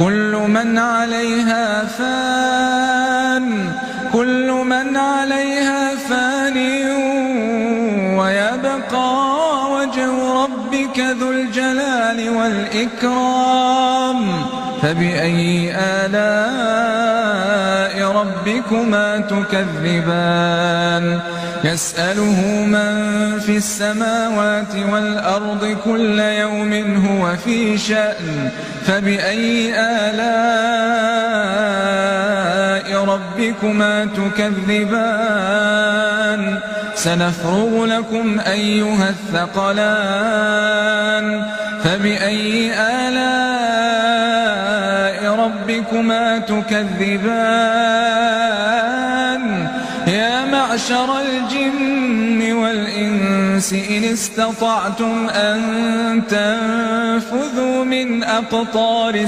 كل من عليها فان ويبقى وجه ربك ذو الجلال والإكرام فبأي آلاء ربكما تكذبان يسأله من في السماوات والأرض كل يوم هو في شأن فبأي آلاء ربكما تكذبان سنفرغ لكم أيها الثقلان فبأي آلاء ربكما تكذبان يا معشر الجن والإنس إن استطعتم أن تنفذوا من أقطار